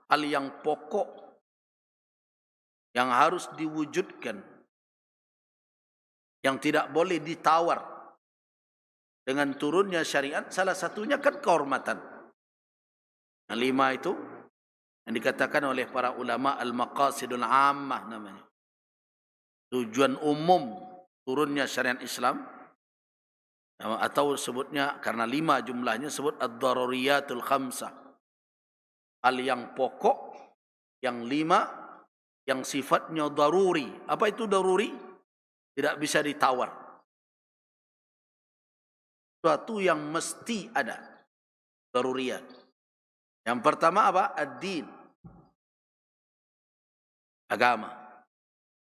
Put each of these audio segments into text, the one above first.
hal yang pokok yang harus diwujudkan, yang tidak boleh ditawar dengan turunnya syariat, salah satunya kan kehormatan. Yang 5 itu yang dikatakan oleh para ulama al-maqasidul ammah namanya. Tujuan umum turunnya syariat Islam, atau sebutnya karena 5 jumlahnya sebut ad-daruriyatul khamsah. Hal yang pokok yang 5 yang sifatnya daruri. Apa itu daruri? Tidak bisa ditawar. Suatu yang mesti ada. Daruriyat. Yang pertama apa? Ad-din. Agama.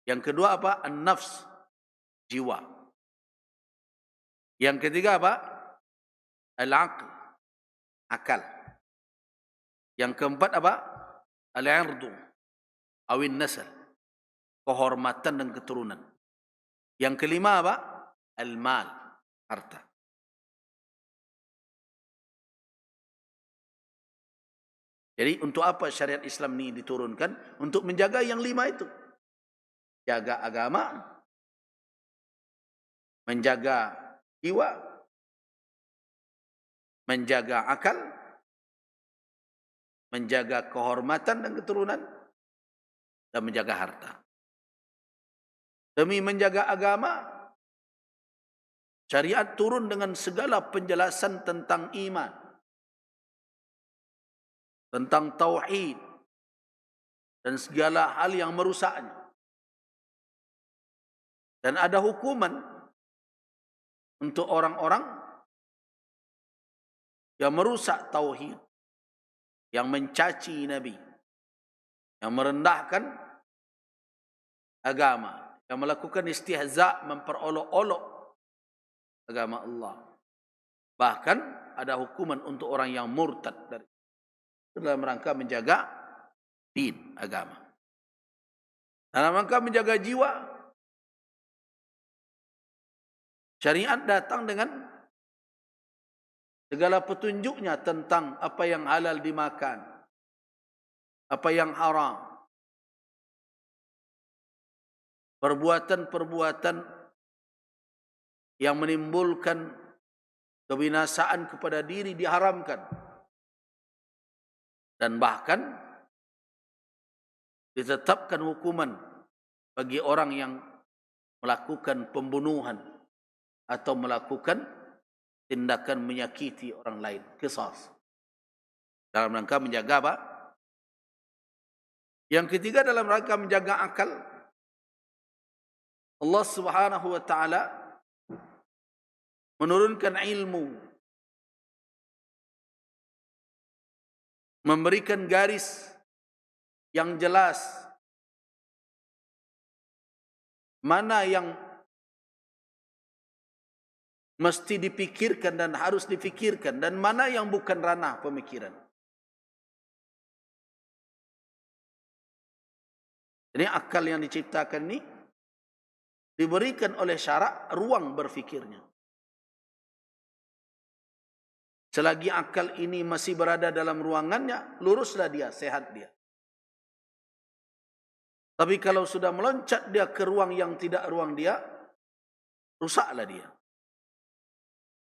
Yang kedua apa? An-nafs. Jiwa. Yang ketiga apa? Al-aql. Akal. Yang keempat apa? Al-irdu. Awin nasal. Kehormatan dan keturunan. Yang kelima apa? Al-mal. Harta. Jadi untuk apa syariat Islam ini diturunkan? Untuk menjaga yang 5 itu. Jaga agama, menjaga jiwa, menjaga akal, menjaga kehormatan dan keturunan, dan menjaga harta. Demi menjaga agama, syariat turun dengan segala penjelasan tentang iman, tentang tauhid, dan segala hal yang merusaknya. Dan ada hukuman untuk orang-orang yang merusak tauhid, yang mencaci Nabi, yang merendahkan agama, yang melakukan istihza, memperolok-olok agama Allah. Bahkan ada hukuman untuk orang yang murtad dari dalam rangka menjaga din, agama. Dalam rangka menjaga jiwa, syariat datang dengan segala petunjuknya tentang apa yang halal dimakan, apa yang haram, perbuatan-perbuatan yang menimbulkan kebinasaan kepada diri diharamkan, dan bahkan ditetapkan hukuman bagi orang yang melakukan pembunuhan atau melakukan tindakan menyakiti orang lain, qisas. Dalam rangka menjaga apa? Yang ketiga, dalam rangka menjaga akal, Allah Subhanahu wa taala menurunkan ilmu, memberikan garis yang jelas mana yang mesti dipikirkan dan harus dipikirkan, dan mana yang bukan ranah pemikiran. Ini akal yang diciptakan ini diberikan oleh syarak ruang berfikirnya. Selagi akal ini masih berada dalam ruangannya, luruslah dia, sehat dia. Tapi kalau sudah meloncat dia ke ruang yang tidak ruang dia, rusaklah dia.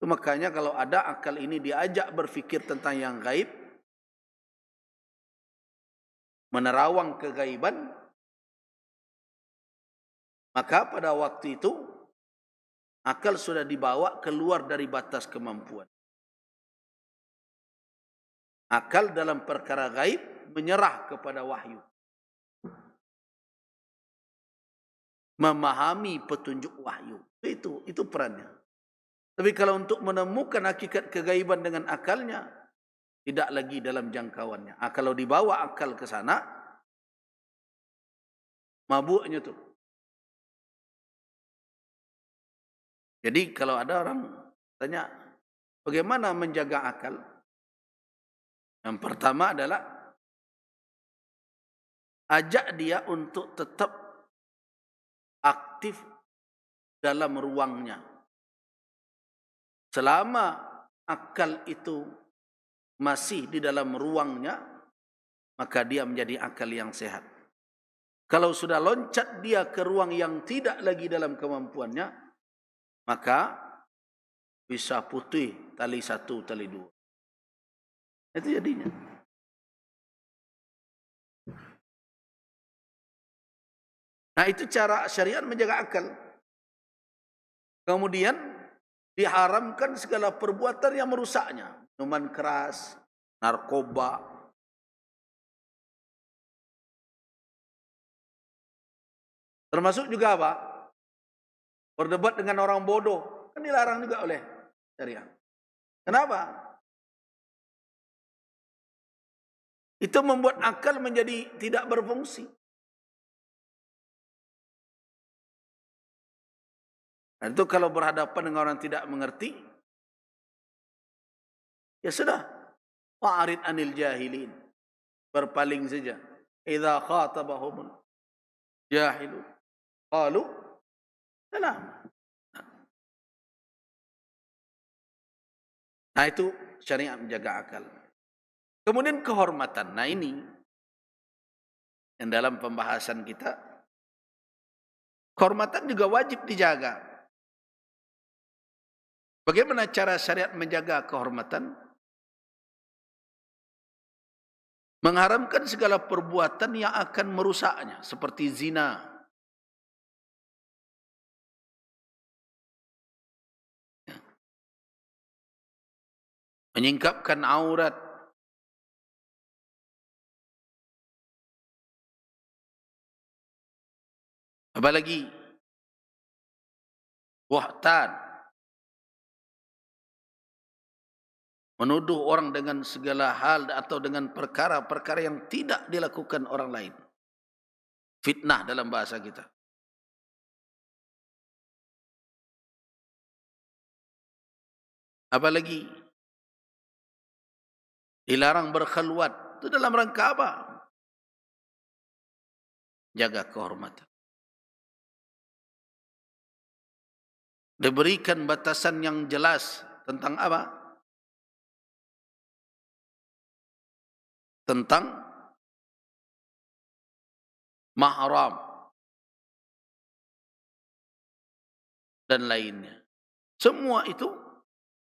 Makanya kalau ada akal ini diajak berfikir tentang yang gaib, menerawang kegaiban, maka pada waktu itu akal sudah dibawa keluar dari batas kemampuan. Akal dalam perkara gaib menyerah kepada wahyu, memahami petunjuk wahyu. Itu perannya. Tapi kalau untuk menemukan hakikat kegaiban dengan akalnya, tidak lagi dalam jangkauannya. Kalau dibawa akal ke sana, mabuknya tuh. Jadi kalau ada orang tanya, bagaimana menjaga akal? Yang pertama adalah ajak dia untuk tetap aktif dalam ruangnya. Selama akal itu masih di dalam ruangnya, maka dia menjadi akal yang sehat. Kalau sudah loncat dia ke ruang yang tidak lagi dalam kemampuannya, maka bisa putih tali satu, tali dua. Itu jadinya. Nah, itu cara syariat menjaga akal. Kemudian diharamkan segala perbuatan yang merusaknya. Minuman keras, narkoba. Termasuk juga apa? Berdebat dengan orang bodoh. Kan dilarang juga oleh syariat. Kenapa? Itu membuat akal menjadi tidak berfungsi. Dan itu kalau berhadapan dengan orang tidak mengerti, ya sudah. Wa'arid anil jahilin. Berpaling saja. Idza khatabahum jahilun qalu salam. Nah, itu syariat menjaga akal. Kemudian kehormatan. Nah, ini yang dalam pembahasan kita, kehormatan juga wajib dijaga. Bagaimana cara syariat menjaga kehormatan? Mengharamkan segala perbuatan yang akan merusaknya, seperti zina. Menyingkapkan aurat. Apalagi buhtan. Menuduh orang dengan segala hal atau dengan perkara-perkara yang tidak dilakukan orang lain. Fitnah dalam bahasa kita. Apalagi dilarang berkhulwat. Itu dalam rangka apa? Jaga kehormatan. Diberikan batasan yang jelas tentang apa? Tentang mahram dan lainnya. Semua itu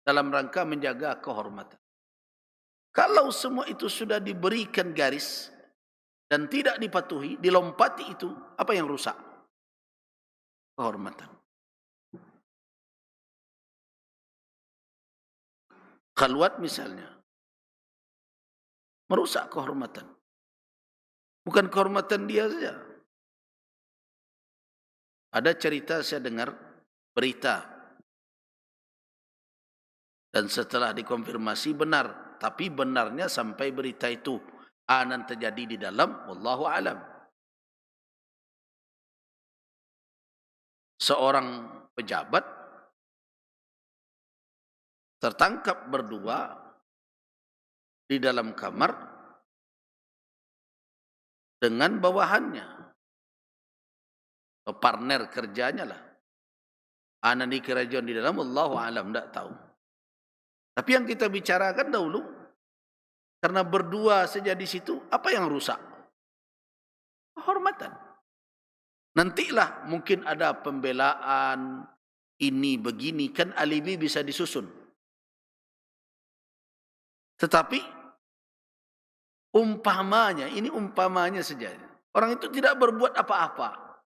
dalam rangka menjaga kehormatan. Kalau semua itu sudah diberikan garis dan tidak dipatuhi, dilompati itu, apa yang rusak? Kehormatan. Khalwat misalnya, merusak kehormatan. Bukan kehormatan dia saja. Ada cerita saya dengar, berita. Dan setelah dikonfirmasi benar. Tapi benarnya sampai berita itu anan terjadi di dalam, wallahu alam. Seorang pejabat tertangkap berdua di dalam kamar dengan bawahannya, partner kerjanya lah. Anak di kerajaan di dalam, wallahu alam, tidak tahu. Tapi yang kita bicarakan dahulu, karena berdua saja di situ, apa yang rusak? Kehormatan. Nantilah mungkin ada pembelaan, ini begini, kan alibi bisa disusun. Tetapi umpamanya, ini umpamanya saja. Orang itu tidak berbuat apa-apa.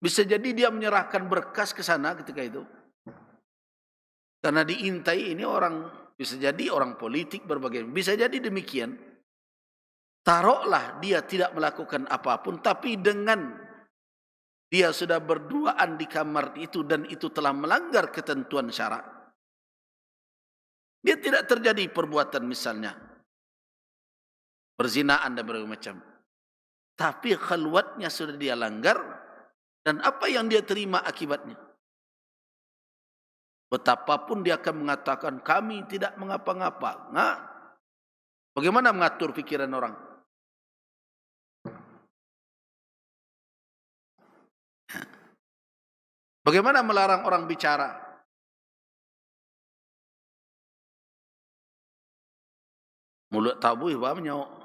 Bisa jadi dia menyerahkan berkas ke sana ketika itu. Karena diintai ini orang, bisa jadi orang politik berbagai, bisa jadi demikian. Taruhlah dia tidak melakukan apapun, tapi dengan dia sudah berduaan di kamar itu dan itu telah melanggar ketentuan syarak. Dia tidak terjadi perbuatan misalnya perzinaan dan berbagai macam. Tapi khalwatnya sudah dia langgar dan apa yang dia terima akibatnya. Betapapun dia akan mengatakan kami tidak mengapa-ngapa. Nah, bagaimana mengatur pikiran orang? Bagaimana melarang orang bicara? Mulut tabuh banyak.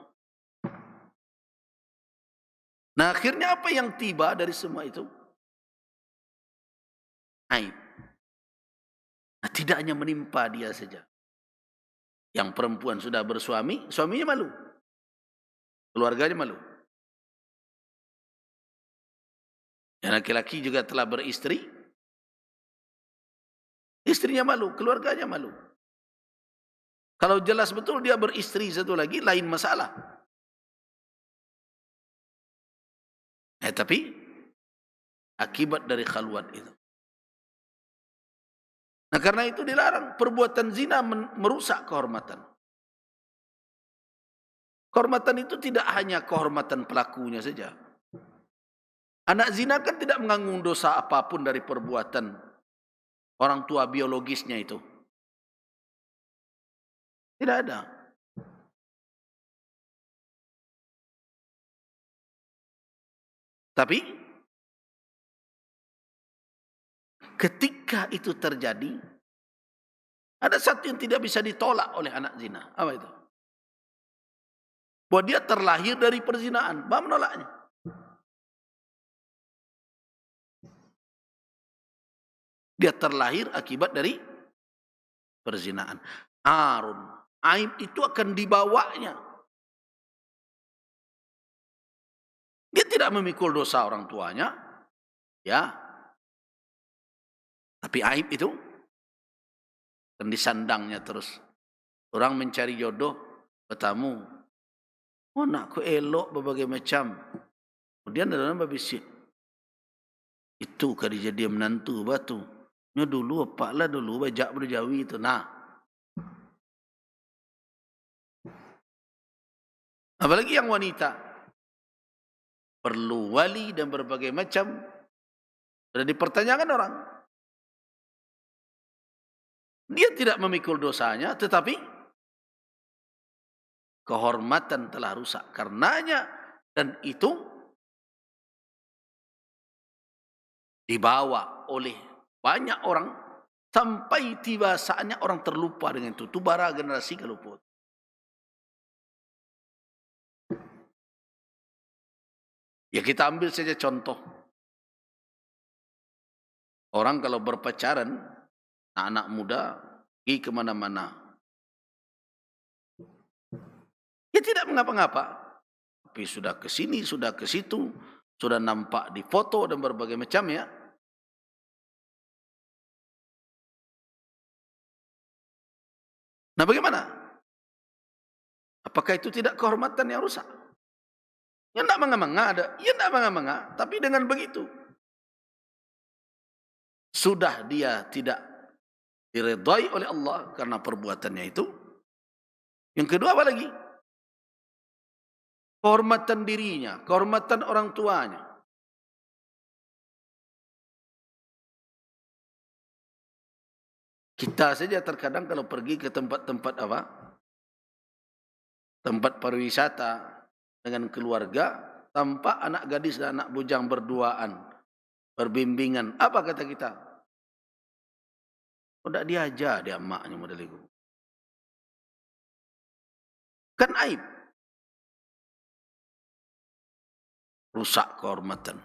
Nah, akhirnya apa yang tiba dari semua itu? Aib. Nah, tidak hanya menimpa dia saja. Yang perempuan sudah bersuami, suaminya malu. Keluarganya malu. Yang laki-laki juga telah beristri, istrinya malu, keluarganya malu. Kalau jelas betul dia beristri satu lagi, lain masalah. Tapi akibat dari khalwat itu. Nah, karena itu dilarang. Perbuatan zina merusak kehormatan. Kehormatan itu tidak hanya kehormatan pelakunya saja. Anak zina kan tidak menanggung dosa apapun dari perbuatan orang tua biologisnya itu. Tidak ada. Tapi ketika itu terjadi, ada satu yang tidak bisa ditolak oleh anak zina. Apa itu? Bahwa dia terlahir dari perzinaan. Apa menolaknya? Dia terlahir akibat dari perzinaan. Arun, aib itu akan dibawanya. Dia tidak memikul dosa orang tuanya, ya. Tapi aib itu akan disandangnya terus. Orang mencari jodoh, bertamu. Oh, nakku elok berbagai macam. Kemudian dalam babisik. Itu kali jadi menantu batu. Nya dulu apa lah dulu bajak berjawi itu. Nah, apalagi yang wanita perlu wali dan berbagai macam. Sudah dipertanyakan orang. Dia tidak memikul dosanya, tetapi kehormatan telah rusak karenanya, dan itu dibawa oleh banyak orang sampai tiba saatnya orang terlupa dengan itu. Itu bara generasi keluput. Ya, kita ambil saja contoh. Orang kalau berpacaran, anak muda pergi kemana-mana, ya tidak mengapa-ngapa. Tapi sudah ke sini, sudah ke situ, sudah nampak di foto dan berbagai macam, ya. Nah, bagaimana? Apakah itu tidak kehormatan yang rusak? Ya tidak menganga-manga ada, ya tidak menganga-manga. Tapi dengan begitu, sudah dia tidak diredai oleh Allah karena perbuatannya itu. Yang kedua apa lagi? Kehormatan dirinya, kehormatan orang tuanya. Kita saja terkadang kalau pergi ke tempat-tempat apa? Tempat pariwisata dengan keluarga, tampak anak gadis dan anak bujang berduaan, berbimbingan. Apa kata kita? Oh, tak diajar dia maknya model itu. Kan aib. Rusak kehormatan.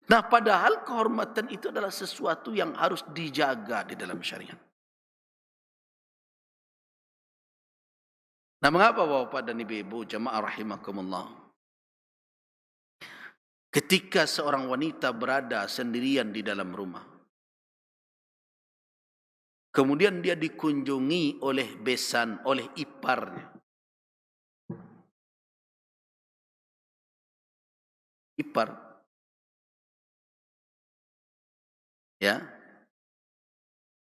Nah, padahal kehormatan itu adalah sesuatu yang harus dijaga di dalam syariat. Nah, mengapa Bapak dan Ibu jemaah rahimakumullah? Ketika seorang wanita berada sendirian di dalam rumah, kemudian dia dikunjungi oleh besan, oleh iparnya. Ipar, ya,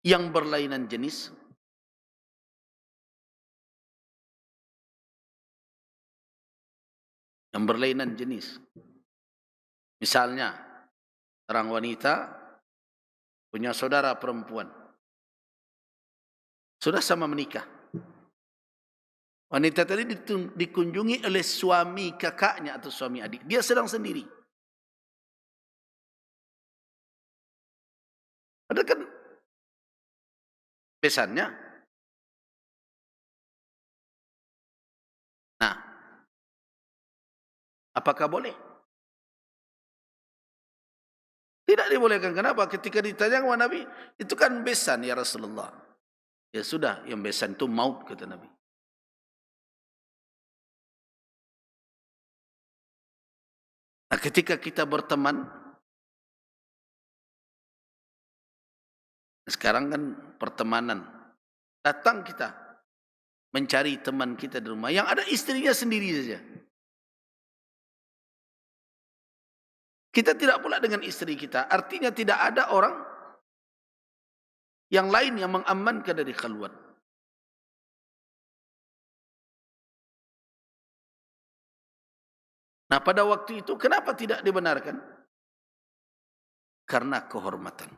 yang berlainan jenis, yang berlainan jenis. Misalnya, seorang wanita punya saudara perempuan, sudah sama menikah. Wanita tadi dikunjungi oleh suami kakaknya atau suami adik. Dia sedang sendiri. Ada kan besannya. Nah, Apakah boleh? Tidak dibolehkan. Kenapa? Ketika ditanya kepada Nabi, itu kan besan ya Rasulullah. Ya sudah, yang besan itu maut, kata Nabi. Nah, ketika kita berteman, sekarang kan pertemanan, datang kita mencari teman kita di rumah yang ada istrinya sendiri saja. Kita tidak pula dengan istri kita. Artinya tidak ada orang yang lain yang mengamankan dari khalwat. Nah, pada waktu itu kenapa tidak dibenarkan? Karena kehormatan.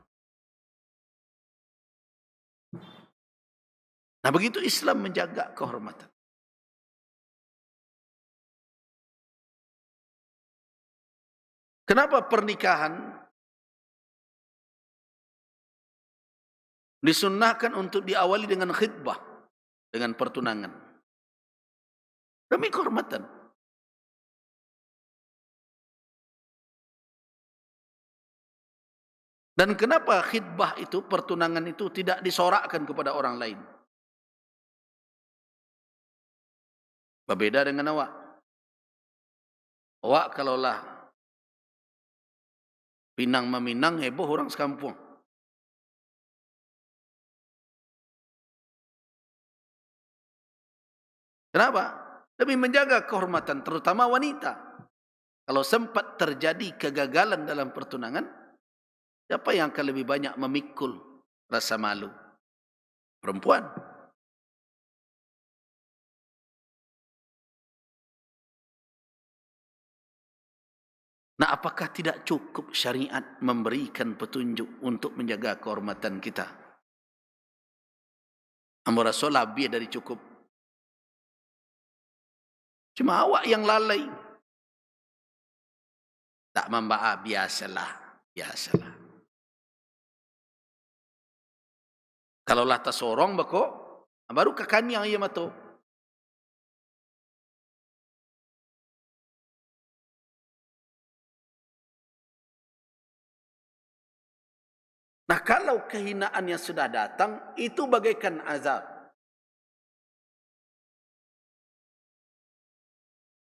Nah, begitu Islam menjaga kehormatan. Kenapa pernikahan disunnahkan untuk diawali dengan khitbah, dengan pertunangan? Demi kehormatan. Dan kenapa khitbah itu, pertunangan itu tidak disorakkan kepada orang lain? Berbeda dengan awak. Awak kalaulah pinang meminang, heboh orang sekampung. Kenapa? Demi menjaga kehormatan, terutama wanita. Kalau sempat terjadi kegagalan dalam pertunangan, siapa yang akan lebih banyak memikul rasa malu? Perempuan. Nah, apakah tidak cukup syariat memberikan petunjuk untuk menjaga kehormatan kita? Amar Rasul lebih dari cukup. Cuma awak yang lalai. Tak membaca, biasalah. Biasalah. Kalaulah tak sorong bako, baru kakani yang ia mato. Nah, kalau kehinaan yang sudah datang, itu bagaikan azab.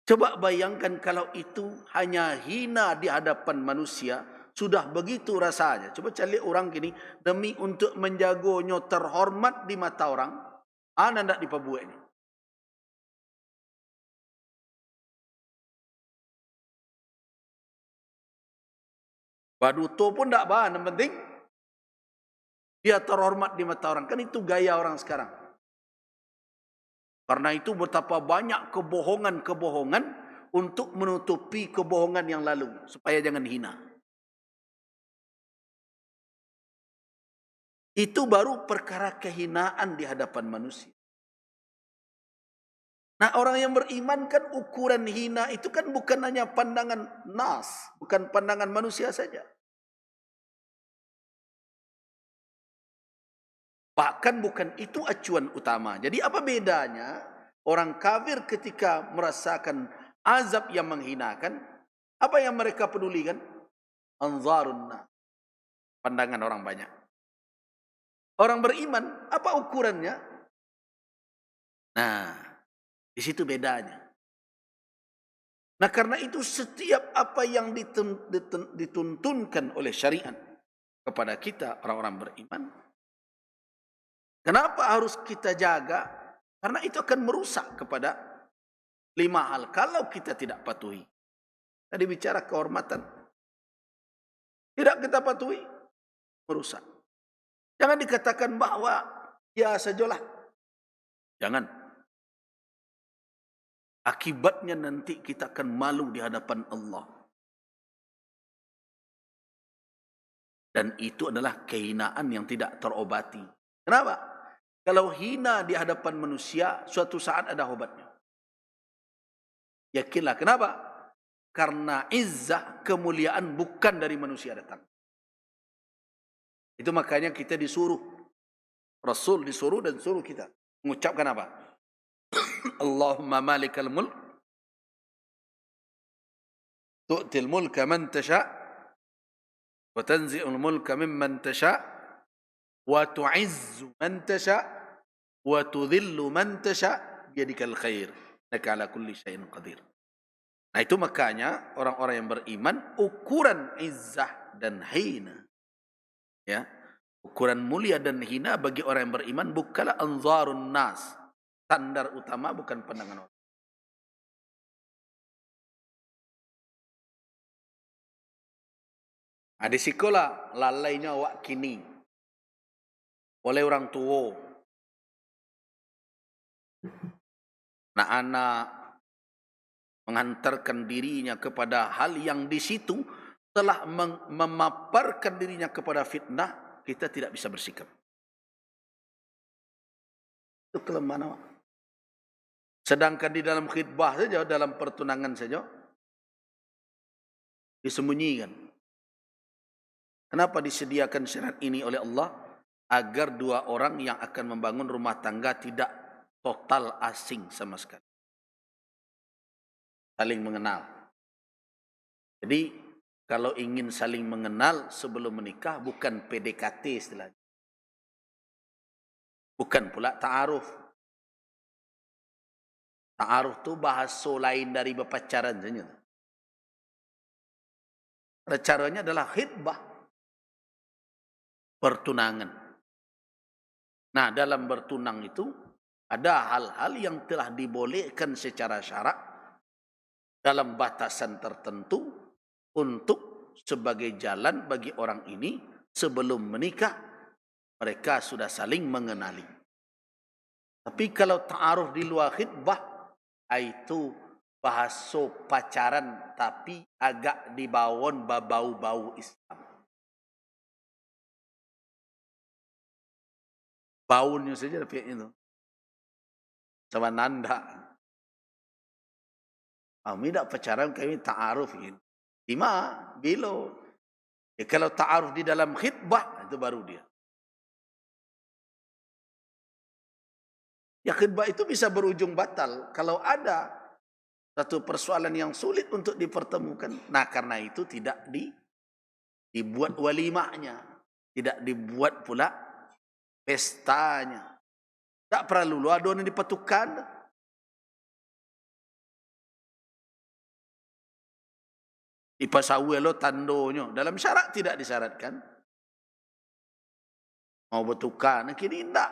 Coba bayangkan kalau itu hanya hina di hadapan manusia, sudah begitu rasanya. Coba cari orang gini, demi untuk menjaganya terhormat di mata orang, anda tidak diperbuat ini. Baduto pun tidak bahan, yang penting dia terhormat di mata orang. Kan itu gaya orang sekarang. Karena itu betapa banyak kebohongan-kebohongan untuk menutupi kebohongan yang lalu. Supaya jangan hina. Itu baru perkara kehinaan di hadapan manusia. Nah, orang yang beriman kan ukuran hina itu kan bukan hanya pandangan nas. Bukan pandangan manusia saja. Bahkan bukan itu acuan utama. Jadi apa bedanya orang kafir ketika merasakan azab yang menghinakan? Apa yang mereka pedulikan? Anzarun nas. Pandangan orang banyak. Orang beriman, apa ukurannya? Nah, di situ bedanya. Nah, karena itu setiap apa yang dituntunkan oleh syariat kepada kita orang-orang beriman, kenapa harus kita jaga? Karena itu akan merusak kepada 5 hal. Kalau kita tidak patuhi. Tadi bicara kehormatan. Tidak kita patuhi, merusak. Jangan dikatakan bahwa ya sajalah. Jangan. Akibatnya nanti kita akan malu di hadapan Allah. Dan itu adalah kehinaan yang tidak terobati. Kenapa? Kalau hina di hadapan manusia, suatu saat ada obatnya. Yakinlah. Kenapa? Karena izzah, kemuliaan bukan dari manusia datang. Itu makanya kita disuruh. Rasul disuruh dan suruh kita. Mengucapkan apa? Allahumma malikal mulk. tu'til mulka man tasha' wa tanzi'ul mulka mimman tasha' wa tu'izzu man tasha' wa tudhillu man tasha' biyadikal khair innaka ala kulli syai'in qadir. Nah itu makanya orang-orang yang beriman ukuran izzah dan hina, ya, ukuran mulia dan hina bagi orang yang beriman bukanlah anzarun nas, standar utama bukan pandangan orang. Di sekolah lalainya awak kini oleh orang tua, anak-anak menghantarkan dirinya kepada hal yang di situ telah memaparkan dirinya kepada fitnah, kita tidak bisa bersikap. Itu kelemahan awak. Sedangkan di dalam khidbah saja, dalam pertunangan saja, disembunyikan. Kenapa disediakan syariat ini oleh Allah? Agar dua orang yang akan membangun rumah tangga tidak total asing sama sekali. Saling mengenal. Jadi kalau ingin saling mengenal sebelum menikah bukan PDKT istilahnya. Bukan pula ta'aruf. Ta'aruf tu bahasa lain dari berpacaran saja. Caranya adalah khidbah, pertunangan. Nah, dalam bertunang itu ada hal-hal yang telah dibolehkan secara syarak dalam batasan tertentu untuk sebagai jalan bagi orang ini sebelum menikah mereka sudah saling mengenali. Tapi kalau ta'aruf di luar khidbah itu bahasa pacaran tapi agak dibawon bau-bau Islam. Baunya saja tapi itu sama nanda. Kami tak pacaran, kami ta'aruf. Lima, bilo. Kalau ta'aruf di dalam khidbah, itu baru dia. Ya khidbah itu bisa berujung batal. Kalau ada satu persoalan yang sulit untuk dipertemukan. Nah karena itu tidak dibuat walimahnya. Tidak dibuat pula pestanya. Tak perlu aduan yang dipetukan. Ipasawe lo tandonyo. Dalam syarat tidak disyaratkan. Mau bertukar. Nah, kini indak.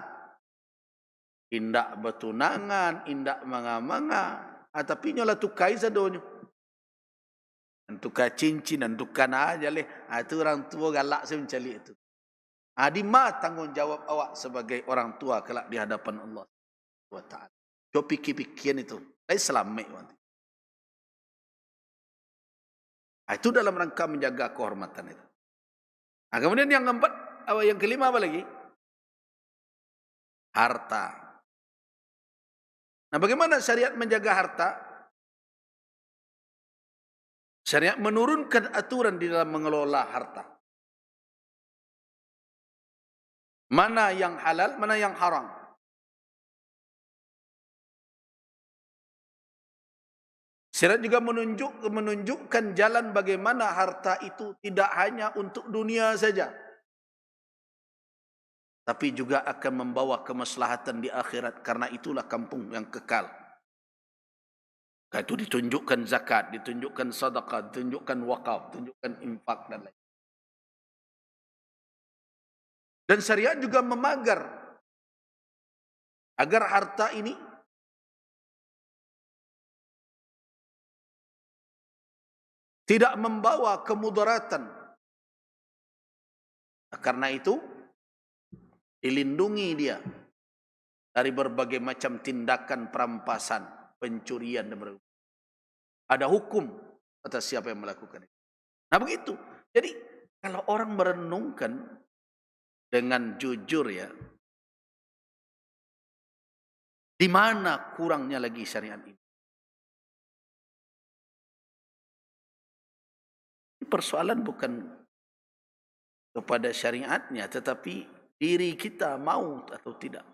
Indak bertunangan. Indak manga-manga. Tapi nyolah tukai sadonyo. Tukar cincin dan tukar aja leh. Itu orang tua galak saya mencari itu. Di mana tanggungjawab awak sebagai orang tua kelak di hadapan Allah SWT. Coba pikir-pikiran itu. Saya selamat. Itu dalam rangka menjaga kehormatan itu. Nah, kemudian yang keempat, yang kelima apa lagi? Harta. Nah, bagaimana syariat menjaga harta? Syariat menurunkan aturan di dalam mengelola harta. Mana yang halal, mana yang haram. Syariat juga menunjukkan jalan bagaimana harta itu tidak hanya untuk dunia saja. Tapi juga akan membawa kemaslahatan di akhirat. Karena itulah kampung yang kekal. Itu ditunjukkan zakat, ditunjukkan sedekah, ditunjukkan wakaf, ditunjukkan infak dan lain. Dan syariat juga memagar agar harta ini tidak membawa kemudaratan. Karena itu dilindungi dia dari berbagai macam tindakan perampasan, pencurian dan berbagai. Ada hukum atas siapa yang melakukan itu. Nah begitu. Jadi kalau orang merenungkan dengan jujur ya, di mana kurangnya lagi syariat ini? Persoalan bukan kepada syariatnya, tetapi diri kita mau atau tidak.